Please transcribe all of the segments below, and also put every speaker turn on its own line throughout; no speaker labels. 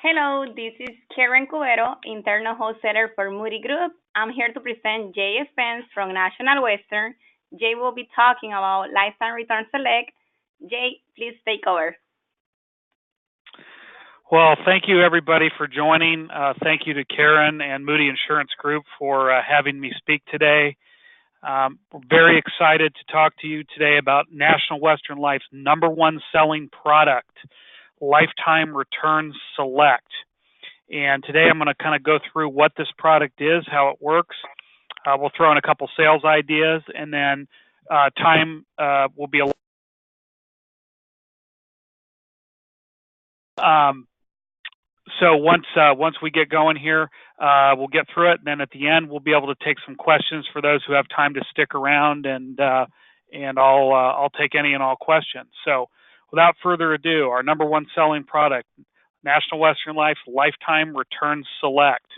Hello, this is Karen Cubero, internal wholesaler for Moody Group. I'm here to present Jay Spence from National Western. Jay will be talking about Lifetime Return Select. Jay, please take over.
Well, thank you everybody for joining. Thank you to Karen and Moody Insurance Group for having me speak today. We're very excited to talk to you today about National Western Life's #1 selling product, Lifetime Return Select. And today I'm going to kind of go through what this product is, how it works. We'll throw in a couple sales ideas, and then time will be so once we get going here, we'll get through it, and then at the end we'll be able to take some questions for those who have time to stick around, and I'll take any and all questions. So without further ado, our #1 selling product, National Western Life Lifetime Return Select.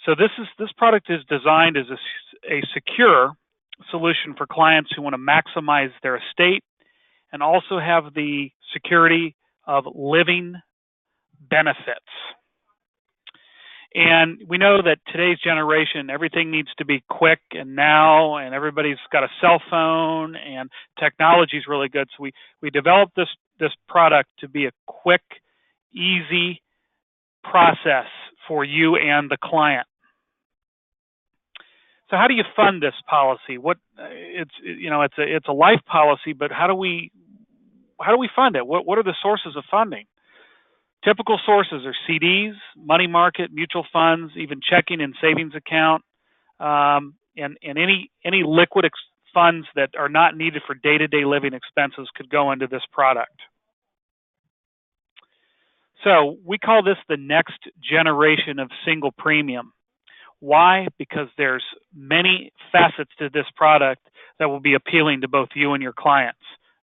So this product is designed as a secure solution for clients who want to maximize their estate and also have the security of living benefits. And we know that today's generation, everything needs to be quick and now, and everybody's got a cell phone, and technology is really good. So we developed this product to be a quick, easy process for you and the client. So how do you fund this policy? It's a life policy, but how do we fund it? What are the sources of funding? Typical sources are CDs, money market, mutual funds, even checking and savings account, and any liquid funds that are not needed for day-to-day living expenses could go into this product. So we call this the next generation of single premium. Why? Because there's many facets to this product that will be appealing to both you and your clients.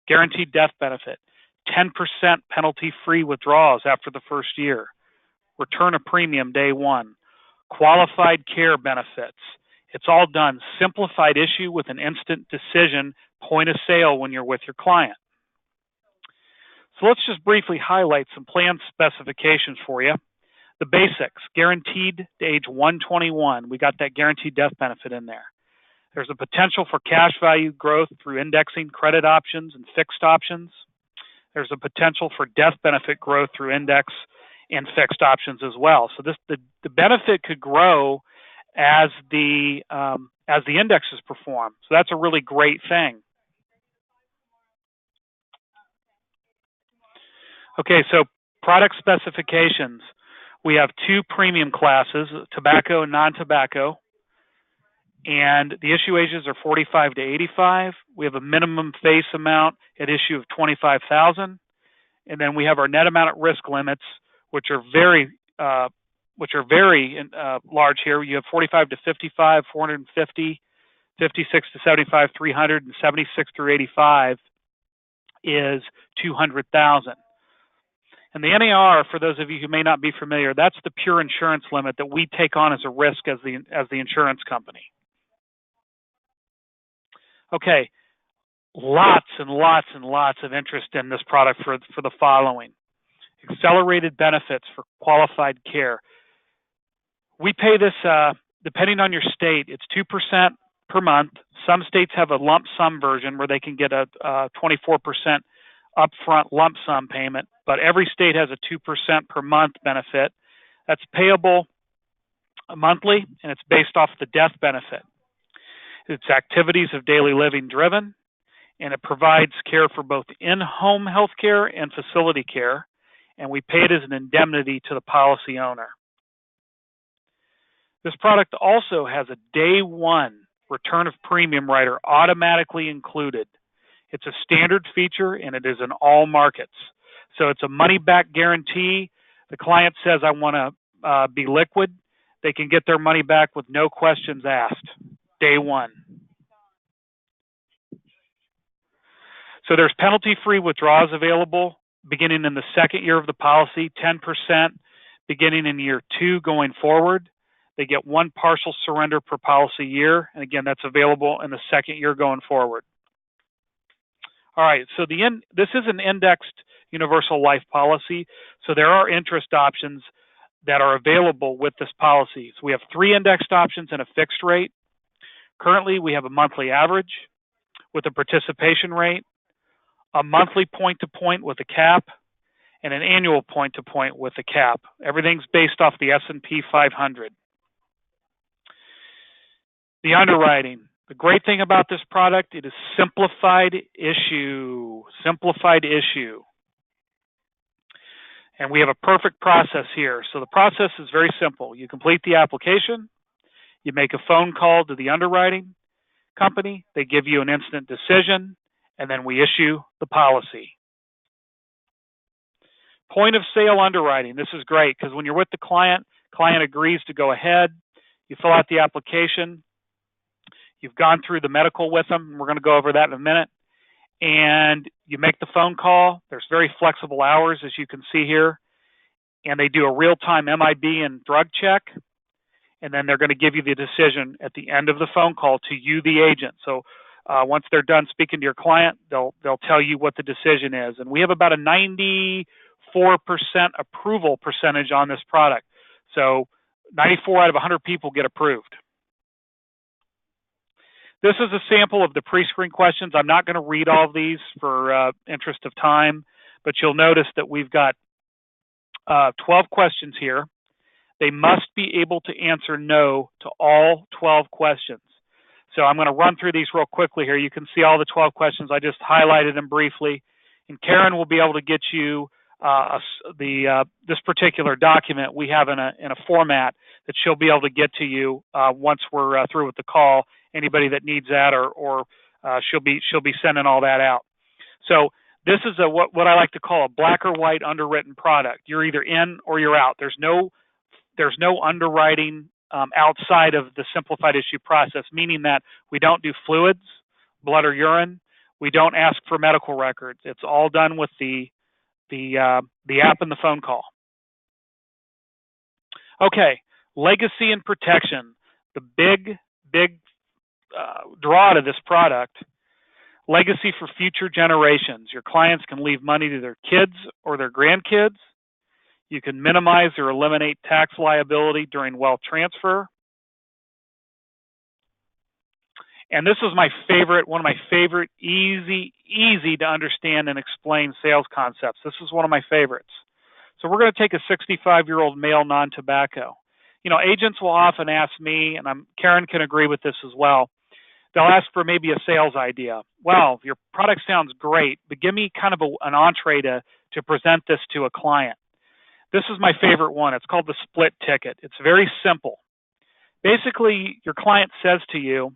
Guaranteed death benefit, 10% penalty-free withdrawals after the first year, return of premium day one, qualified care benefits. It's all done. Simplified issue with an instant decision, point of sale when you're with your client. So let's just briefly highlight some plan specifications for you. The basics, guaranteed to age 121. We got that guaranteed death benefit in there. There's a potential for cash value growth through indexing credit options and fixed options. There's a potential for death benefit growth through index and fixed options as well. So the benefit could grow as the indexes perform. So that's a really great thing. Okay, so product specifications. We have 2 premium classes, tobacco and non-tobacco. And the issue ages are 45 to 85. We have a minimum face amount at issue of $25,000, and then we have our net amount at risk limits, which are very large here. You have 45 to 55, 450, 56 to 75, 300, and 76 through 85 is 200,000. And the NAR, for those of you who may not be familiar, that's the pure insurance limit that we take on as a risk as the insurance company. Okay, lots and lots and lots of interest in this product for the following. Accelerated benefits for qualified care. We pay this, depending on your state, it's 2% per month. Some states have a lump sum version where they can get a 24% upfront lump sum payment, but every state has a 2% per month benefit. That's payable monthly, and it's based off the death benefit. It's activities of daily living driven, and it provides care for both in-home health care and facility care, and we pay it as an indemnity to the policy owner. This product also has a day one return of premium rider automatically included. It's a standard feature, and it is in all markets. So it's a money-back guarantee. The client says, I want to be liquid. They can get their money back with no questions asked. Day one. So there's penalty-free withdrawals available beginning in the second year of the policy, 10% beginning in year 2 going forward. They get 1 partial surrender per policy year, and again, that's available in the second year going forward. All right, so this is an indexed universal life policy. So there are interest options that are available with this policy. So we have 3 indexed options and a fixed rate. Currently, we have a monthly average with a participation rate, a monthly point-to-point with a cap, and an annual point-to-point with a cap. Everything's based off the S&P 500. The underwriting. The great thing about this product, it is simplified issue. Simplified issue. And we have a perfect process here. So the process is very simple. You complete the application, you make a phone call to the underwriting company, they give you an instant decision, and then we issue the policy. Point of sale underwriting. This is great because when you're with the client agrees to go ahead, you fill out the application, you've gone through the medical with them, and we're going to go over that in a minute, and you make the phone call. There's very flexible hours, as you can see here, and they do a real-time MIB and drug check, and then they're going to give you the decision at the end of the phone call to you, the agent. So once they're done speaking to your client, they'll tell you what the decision is. And we have about a 94% approval percentage on this product. So 94 out of 100 people get approved. This is a sample of the pre-screen questions. I'm not going to read all of these for interest of time, but you'll notice that we've got 12 questions here. They must be able to answer no to all 12 questions. So I'm going to run through these real quickly here. You can see all the 12 questions. I just highlighted them briefly. And Karen will be able to get you this particular document we have in a format that she'll be able to get to you once we're through with the call. Anybody that needs that, or she'll be sending all that out. So this is what I like to call a black or white underwritten product. You're either in or you're out. There's no underwriting outside of the simplified issue process, meaning that we don't do fluids, blood or urine. We don't ask for medical records. It's all done with the app and the phone call. Okay, legacy and protection. The big draw to this product, legacy for future generations. Your clients can leave money to their kids or their grandkids. You can minimize or eliminate tax liability during wealth transfer. And this is my favorite, one of my favorite easy to understand and explain sales concepts. This is one of my favorites. So we're going to take a 65-year-old male non-tobacco. You know, agents will often ask me, and Karen can agree with this as well, they'll ask for maybe a sales idea. Well, your product sounds great, but give me kind of an entree to present this to a client. This is my favorite one. It's called the split ticket. It's very simple. Basically, your client says to you,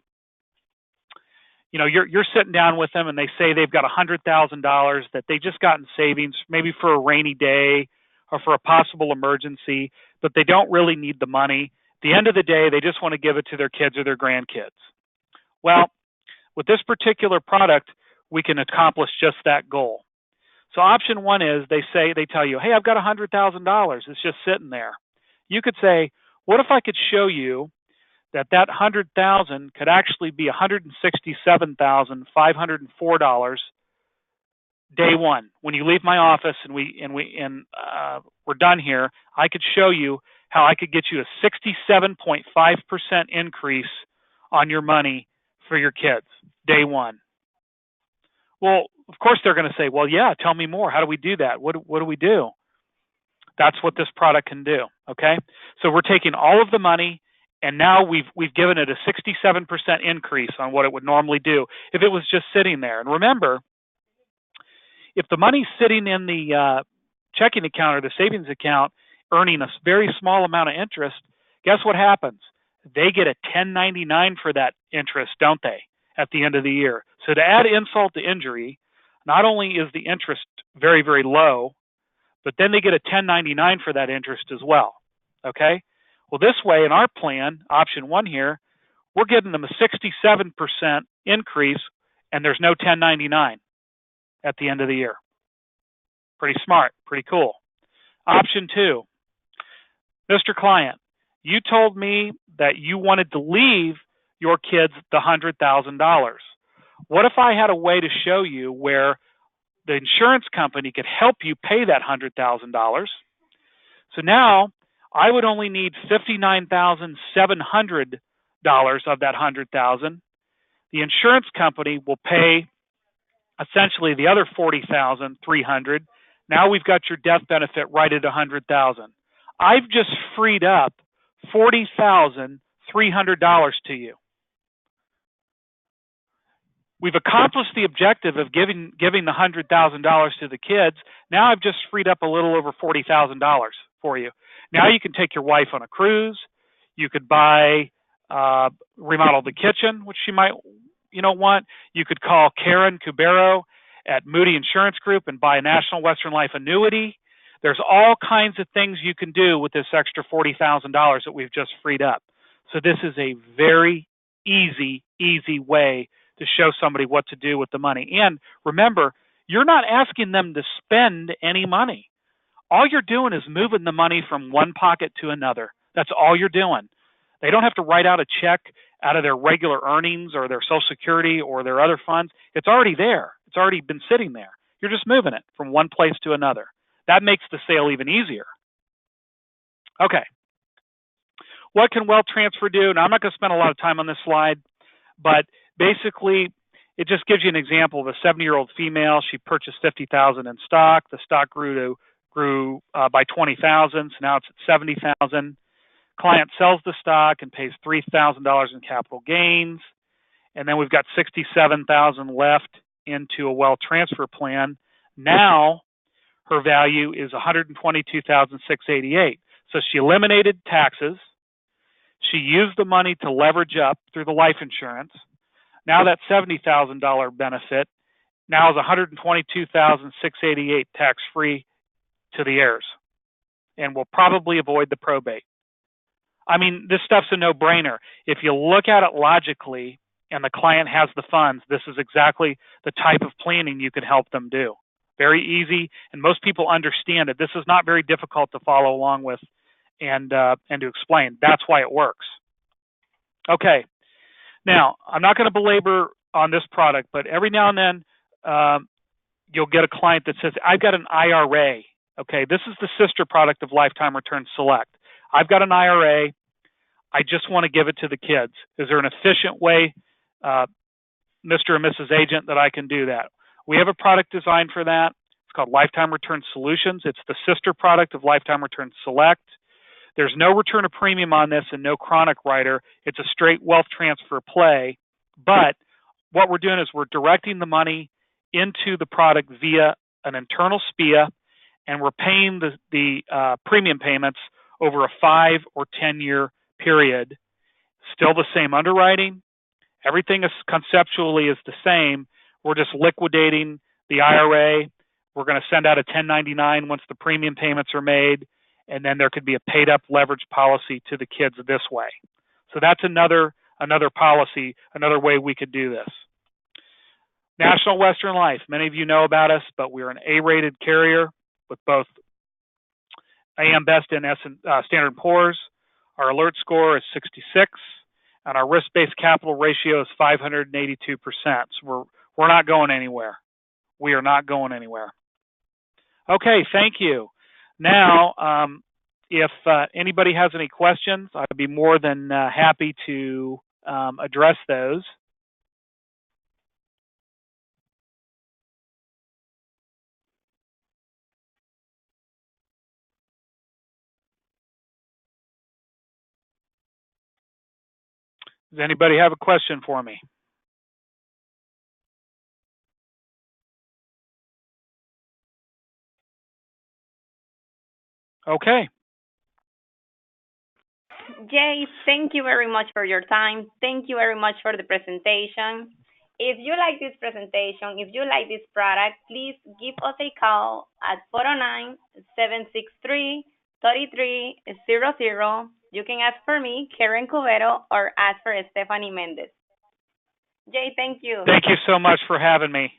you know, you're sitting down with them and they say they've got $100,000 that they just got in savings, maybe for a rainy day or for a possible emergency, but they don't really need the money. At the end of the day, they just want to give it to their kids or their grandkids. Well, with this particular product, we can accomplish just that goal. So option one is they tell you, hey, I've got $100,000. It's just sitting there. You could say, what if I could show you that 100,000 could actually be $167,504 day one. When you leave my office and we're done here, I could show you how I could get you a 67.5% increase on your money for your kids day one. Well, of course they're going to say, well, yeah, tell me more. How do we do that? What do we do? That's what this product can do. Okay, so we're taking all of the money, and now we've given it a 67% increase on what it would normally do if it was just sitting there. And remember, if the money's sitting in the checking account or the savings account earning a very small amount of interest, guess what happens? They get a 1099 for that interest, don't they, at the end of the year? So to add insult to injury, not only is the interest very, very low, but then they get a 1099 for that interest as well. Okay? Well, this way, in our plan, option one here, we're getting them a 67% increase, and there's no 1099 at the end of the year. Pretty smart, pretty cool. Option two, Mr. Client, you told me that you wanted to leave your kids the $100,000. What if I had a way to show you where the insurance company could help you pay that $100,000. So now I would only need $59,700 of that $100,000. The insurance company will pay essentially the other $40,300. Now we've got your death benefit right at $100,000. I've just freed up $40,300 to you. We've accomplished the objective of giving the $100,000 to the kids. Now I've just freed up a little over $40,000 for you. Now you can take your wife on a cruise. You could buy, remodel the kitchen, which she might, want. You could call Karen Cubero at Moody Insurance Group and buy a National Western Life annuity. There's all kinds of things you can do with this extra $40,000 that we've just freed up. So this is a very easy way to show somebody what to do with the money. And remember, you're not asking them to spend any money. All you're doing is moving the money from one pocket to another. That's all you're doing. They don't have to write out a check out of their regular earnings or their Social Security or their other funds. It's already there. It's already been sitting there. You're just moving it from one place to another. That makes the sale even easier. Okay. What can wealth transfer do? Now, I'm not going to spend a lot of time on this slide, but basically, it just gives you an example of a 70-year-old female. She purchased $50,000 in stock. The stock grew by $20,000, so now it's at $70,000. Client sells the stock and pays $3,000 in capital gains, and then we've got $67,000 left into a wealth transfer plan. Now her value is $122,688. So she eliminated taxes. She used the money to leverage up through the life insurance. Now that $70,000 benefit now is $122,688 tax-free to the heirs, and will probably avoid the probate. I mean, this stuff's a no-brainer. If you look at it logically and the client has the funds, this is exactly the type of planning you can help them do. Very easy, and most people understand it. This is not very difficult to follow along with and to explain. That's why it works. Okay. Now, I'm not going to belabor on this product, but every now and then you'll get a client that says, I've got an IRA. Okay, this is the sister product of Lifetime Return Select. I've got an IRA. I just want to give it to the kids. Is there an efficient way, Mr. and Mrs. Agent, that I can do that? We have a product designed for that. It's called Lifetime Return Solutions. It's the sister product of Lifetime Return Select. There's no return of premium on this and no chronic rider. It's a straight wealth transfer play. But what we're doing is we're directing the money into the product via an internal SPIA, and we're paying the premium payments over a 5 or 10-year period. Still the same underwriting. Everything is conceptually is the same. We're just liquidating the IRA. We're going to send out a 1099 once the premium payments are made, and then there could be a paid-up leverage policy to the kids this way. So that's another policy, another way we could do this. National Western Life. Many of you know about us, but we're an A-rated carrier with both AM Best and Standard & Poor's. Our alert score is 66, and our risk-based capital ratio is 582%. So we're not going anywhere. We are not going anywhere. Okay, thank you. Now, if anybody has any questions, I'd be more than happy to address those. Does anybody have a question for me? Okay.
Jay, thank you very much for your time. Thank you very much for the presentation. If you like this presentation, if you like this product, please give us a call at 409-763-3300. You can ask for me, Karen Cubero, or ask for Stephanie Mendez. Jay, thank you.
Thank you so much for having me.